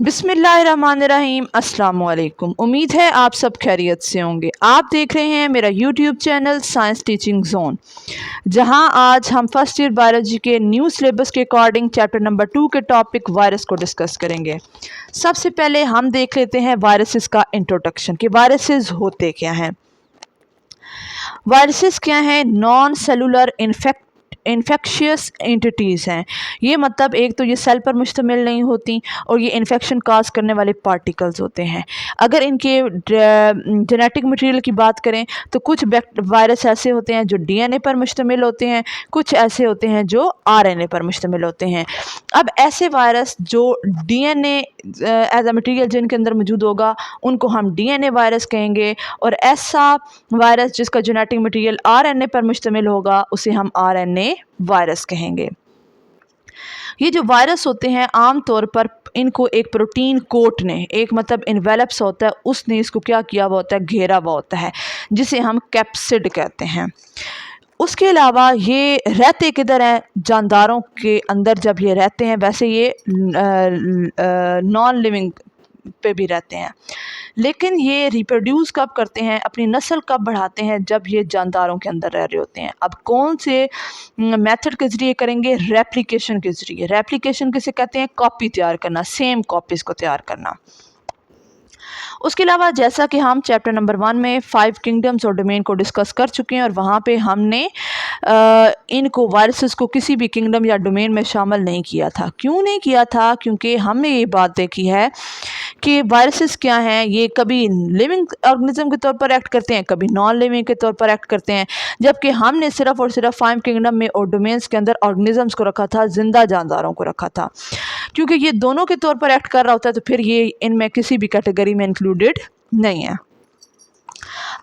बिस्मिल्लाहिर्रहमानिर्रहीम। अस्सलाम वालेकुम। उम्मीद है आप सब खैरियत से होंगे। आप देख रहे हैं मेरा YouTube channel science teaching zone, जहां आज हम फर्स्ट ईयर बायोलॉजी के न्यू सिलेबस के अकॉर्डिंग चैप्टर नंबर 2 के टॉपिक वायरस को डिस्कस करेंगे। सबसे पहले हम देख लेते हैं वायरसेस का इंट्रोडक्शन कि वायरसेस होते क्या हैं। वायरसेस क्या हैं? नॉन सेलुलर इन्फेक्शियस एंटिटीज़ हैं। ये मतलब एक तो ये सेल पर मुश्तमिल नहीं होती और ये इन्फेक्शन काज करने वाले पार्टिकल्स होते हैं। अगर इनके जेनेटिक मटेरियल की बात करें तो कुछ वायरस ऐसे होते हैं जो डीएनए पर मुश्तमिल होते हैं, कुछ ऐसे होते हैं जो आरएनए पर मुश्तमिल होते हैं। अब ऐसे वायरस जो डीएनए एज अ मटेरियल जिनके अंदर मौजूद होगा उनको हम डीएनए वायरस कहेंगे, और ऐसा वायरस जिसका जेनेटिक मटेरियल आरएनए पर मुश्तमिल होगा उसे हम आरएनए वायरस कहेंगे। ये जो वायरस होते हैं आम तौर पर इनको एक प्रोटीन कोट ने, एक मतलब इन्वेलप्स होता है, उसने इसको क्या किया हुआ होता है, घेरा हुआ होता है, जिसे हम कैप्सिड कहते हैं। उसके अलावा ये रहते किधर हैं? जानदारों के अंदर जब ये रहते हैं, वैसे ये नॉन लिविंग पे भी रहते हैं, लेकिन ये रिप्रोड्यूस कब करते हैं, अपनी नस्ल कब बढ़ाते हैं? जब ये जानदारों के अंदर रह रहे होते हैं। अब कौन से मेथड के ज़रिए करेंगे? रेप्लिकेशन के ज़रिए। रेप्लिकेशन किसे कहते हैं? कॉपी तैयार करना, सेम कॉपीज़ को तैयार करना। उसके अलावा जैसा कि हम चैप्टर नंबर 1 में 5 किंगडम्स और डोमेन को डिस्कस कर चुके हैं, और वहाँ पे हमने इनको वायरसेस को किसी भी किंगडम या डोमेन में शामिल नहीं किया था। क्यों नहीं किया था? क्योंकि हमने ये बात देखी है कि वायरसेस क्या हैं, ये कभी लिविंग ऑर्गेनिज्म के तौर पर एक्ट करते हैं, कभी नॉन लिविंग के तौर पर एक्ट करते हैं, जबकि हमने सिर्फ और सिर्फ 5 किंगडम में और डोमेन्स के अंदर ऑर्गेनिजम्स को रखा था, जिंदा जानदारों को रखा था। क्योंकि ये दोनों के तौर पर एक्ट कर रहा होता है तो फिर ये इनमें किसी भी कैटेगरी में इंक्लूडेड नहीं है।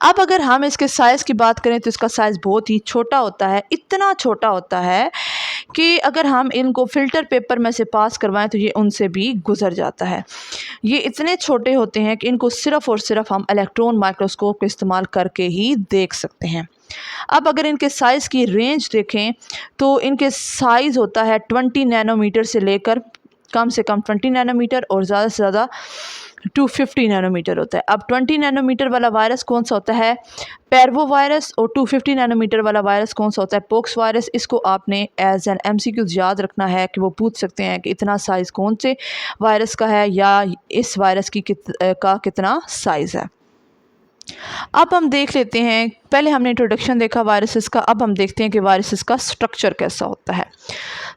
अब अगर हम इसके साइज़ की बात करें तो इसका साइज़ बहुत ही छोटा होता है, इतना छोटा होता है कि अगर हम इनको फ़िल्टर पेपर में से पास करवाएं तो ये उनसे भी गुजर जाता है। ये इतने छोटे होते हैं कि इनको सिर्फ़ और सिर्फ हम इलेक्ट्रॉन माइक्रोस्कोप का इस्तेमाल करके ही देख सकते हैं। अब अगर इनके साइज़ की रेंज देखें तो इनके साइज़ होता है 20 नैनोमीटर से लेकर कम से कम 20 नैनोमीटर और ज़्यादा से ज़्यादा 250 नैनोमीटर होता है। अब 20 नैनोमीटर वाला वायरस कौन सा होता है? पैरवो वायरस। और 250 नैनोमीटर वाला वायरस कौन सा होता है? Pox virus. इसको आपने एज एन एमसीक्यूज याद रखना है कि वो पूछ सकते हैं कि इतना साइज़ कौन से वायरस का है या इस वायरस की कितना साइज़ है। अब हम देख लेते हैं, पहले हमने इंट्रोडक्शन देखा वायरसेस का, अब हम देखते हैं कि वायरसेस का स्ट्रक्चर कैसा होता है।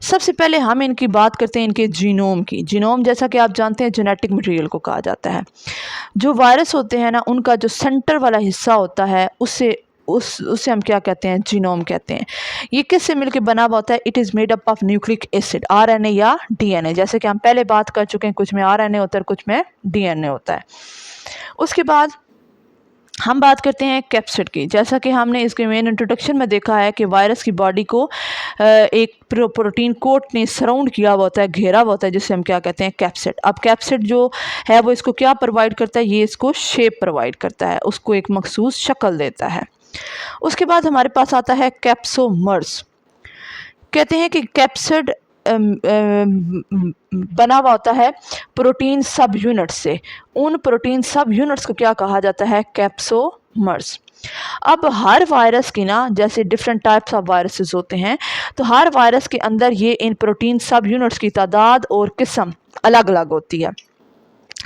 सबसे पहले हम इनकी बात करते हैं इनके जीनोम की। जीनोम जैसा कि आप जानते हैं जेनेटिक मटेरियल को कहा जाता है। जो वायरस होते हैं ना, उनका जो सेंटर वाला हिस्सा होता है उससे हम क्या कहते हैं? जीनोम कहते हैं। ये किससे मिलकर बना हुआ होता है? It is made up of nucleic acid, RNA या डीएनए। जैसे कि हम पहले बात कर चुके हैं, कुछ में आरएनए होता है, कुछ में डीएनए होता है। उसके बाद हम बात करते हैं कैप्सिड की। जैसा कि हमने इसके मेन इंट्रोडक्शन में देखा है कि वायरस की बॉडी को एक प्रोटीन कोट ने सराउंड किया हुआ होता है, घेरा हुआ होता है, जिसे हम क्या कहते हैं? कैप्सिड। अब कैप्सिड जो है वो इसको क्या प्रोवाइड करता है? ये इसको शेप प्रोवाइड करता है, उसको एक मखसूस शक्ल देता है। उसके बाद हमारे पास आता है कैप्सोमर्स। कहते हैं कि कैप्सिड बना हुआ होता है प्रोटीन सब यूनिट से। उन प्रोटीन सब यूनिट्स को क्या कहा जाता है? कैप्सोमर्स। अब हर वायरस की ना, जैसे डिफरेंट टाइप्स ऑफ वायरसेस होते हैं, तो हर वायरस के अंदर ये इन प्रोटीन सब यूनिट्स की तादाद और किस्म अलग अलग होती है।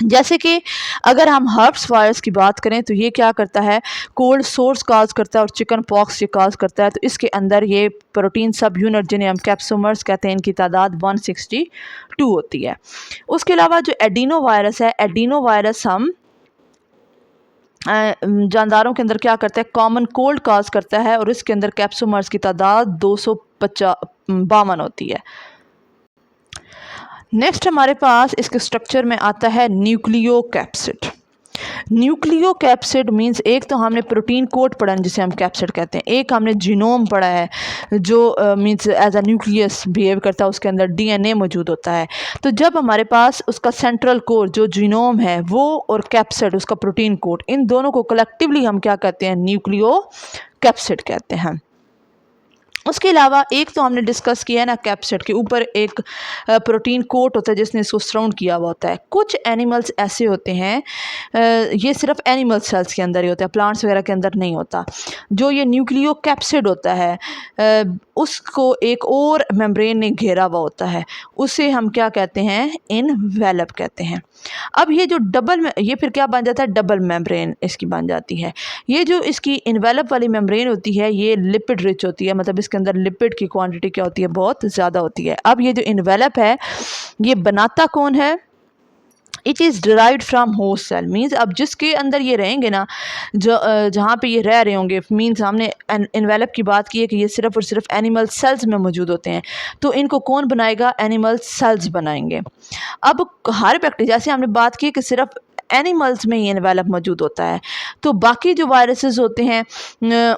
जैसे कि अगर हम हर्प्स वायरस की बात करें तो ये क्या करता है? कोल्ड सोर्स काज करता है और चिकन पॉक्स ये काज करता है। तो इसके अंदर ये प्रोटीन सब यूनिट जिन्हें हम कैप्सोमर्स कहते हैं, इनकी तादाद 162 होती है। उसके अलावा जो एडिनो वायरस है, एडिनो वायरस हम जानदारों के अंदर क्या करता है? कॉमन कोल्ड काज करता है, और इसके अंदर कैप्सोमर्स की तादाद 252 होती है। नेक्स्ट हमारे पास इसके स्ट्रक्चर में आता है nucleo capsid. Nucleo capsid means एक तो हमने प्रोटीन कोट पढ़ा है जिसे हम कैप्सिड कहते हैं, एक हमने जीनोम पढ़ा है जो means as a nucleus behave करता है, उसके अंदर डीएनए मौजूद होता है। तो जब हमारे पास उसका सेंट्रल कोर जो जीनोम है वो और कैप्सिड उसका प्रोटीन कोट, इन दोनों को कलेक्टिवली हम क्या कहते हैं? न्यूक्लियो कैप्सिड कहते हैं। उसके अलावा एक तो हमने डिस्कस किया है ना, कैप्सिड के ऊपर एक प्रोटीन कोट होता है जिसने इसको सराउंड किया हुआ होता है। कुछ एनिमल्स ऐसे होते हैं, ये सिर्फ एनिमल सेल्स के अंदर ही होता है, प्लांट्स वगैरह के अंदर नहीं होता। जो ये न्यूक्लियो कैप्सिड होता है उसको एक और मेम्ब्रेन ने घेरा हुआ होता है, उसे हम क्या कहते हैं, इनवेलप कहते हैं। अब ये जो ये फिर क्या बन जाता है, डबल मेम्ब्रेन इसकी बन जाती है। ये जो इसकी इनवेलप वाली मेम्ब्रेन होती है ये लिपिड रिच होती है, मतलब इसके अंदर लिपिड की क्वांटिटी क्या होती है, बहुत ज़्यादा होती है। अब ये जो इनवेलप है ये बनाता कौन है, it is derived from host cell, means अब जिसके अंदर ये रहेंगे ना, जो जहाँ पे ये रह रहे होंगे, मीन्स हमने इनवेलप की बात की है कि ये सिर्फ और सिर्फ एनिमल सेल्स में मौजूद होते हैं, तो इनको कौन बनाएगा, एनिमल सेल्स बनाएंगे। अब हर बैक्टीरिया, जैसे हमने बात की कि सिर्फ एनिमल्स में ही इनवेलप मौजूद होता है, तो बाकी जो वायरसेस होते हैं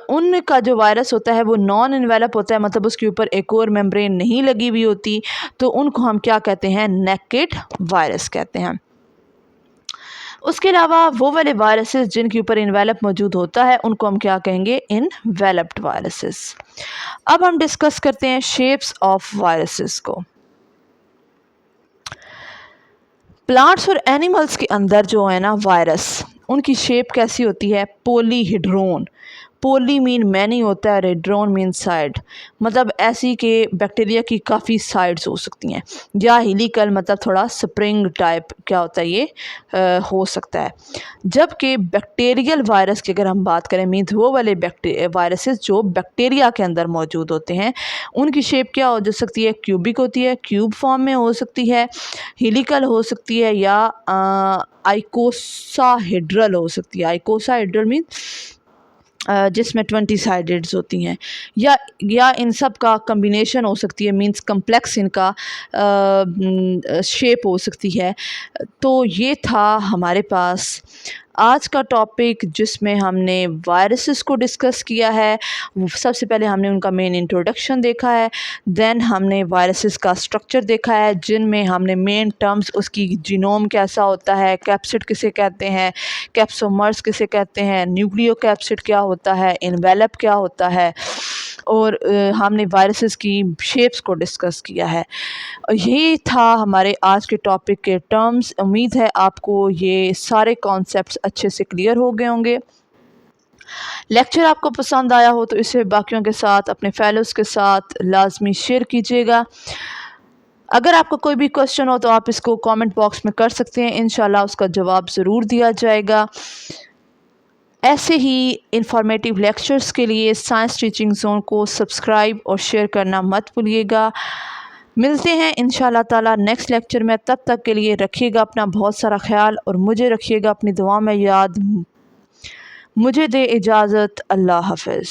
उनका जो वायरस होता है वो नॉन इनवेलप होता है, मतलब उसके ऊपर एक और मेम्ब्रेन नहीं लगी हुई होती, तो उनको हम क्या कहते हैं, नेकेड वायरस कहते हैं। उसके अलावा वो वाले वायरसेस जिनके ऊपर इनवेलप मौजूद होता है उनको हम क्या कहेंगे, इनवेलप्ड वायरसेस। अब हम डिस्कस करते हैं शेप्स ऑफ वायरसेस को। प्लांट्स और एनिमल्स के अंदर जो है ना वायरस, उनकी शेप कैसी होती है, पोलीहेड्रोन। पोली मीन मैनी होता है, हेड्रोन मीन साइड, मतलब ऐसी कि बैक्टीरिया की काफ़ी साइड्स हो सकती हैं, या हेलिकल मतलब थोड़ा स्प्रिंग टाइप क्या होता है ये हो सकता है। जबकि बैक्टीरियल वायरस की अगर हम बात करें, मीन्स वो वाले वायरसेस जो बैक्टीरिया के अंदर मौजूद होते हैं, उनकी शेप क्या हो सकती है, क्यूबिक होती है, क्यूब फॉर्म में हो सकती है, हेलिकल हो सकती है, या आइकोसाहेड्रल हो सकती है। आइकोसाहेड्रल मीन्स जिसमें 20 साइडेड्स होती हैं, या इन सब का कम्बिनेशन हो सकती है, मींस कम्प्लेक्स इनका शेप हो सकती है। तो ये था हमारे पास आज का टॉपिक जिसमें हमने वायरसेस को डिस्कस किया है। सबसे पहले हमने उनका मेन इंट्रोडक्शन देखा है, देन हमने वायरसेस का स्ट्रक्चर देखा है जिनमें हमने मेन टर्म्स, उसकी जीनोम कैसा होता है, कैप्सिड किसे कहते हैं, कैप्सोमर्स किसे कहते हैं, न्यूक्लियो कैप्सिड क्या होता है, इनवेलप क्या होता है, और हमने वायरसेस की शेप्स को डिस्कस किया है। ये था हमारे आज के टॉपिक के टर्म्स। उम्मीद है आपको ये सारे कॉन्सेप्ट्स अच्छे से क्लियर हो गए होंगे। लेक्चर आपको पसंद आया हो तो इसे बाकियों के साथ, अपने फेलोज़ के साथ लाजमी शेयर कीजिएगा। अगर आपका कोई भी क्वेश्चन हो तो आप इसको कमेंट बॉक्स में कर सकते हैं, इंशाल्लाह उसका जवाब ज़रूर दिया जाएगा। ऐसे ही इंफॉर्मेटिव लेक्चर्स के लिए साइंस टीचिंग जोन को सब्सक्राइब और शेयर करना मत भूलिएगा। मिलते हैं इंशाल्लाह ताला नेक्स्ट लेक्चर में। तब तक के लिए रखिएगा अपना बहुत सारा ख्याल और मुझे रखिएगा अपनी दुआ में याद। मुझे दे इजाज़त। अल्लाह हाफ़िज़।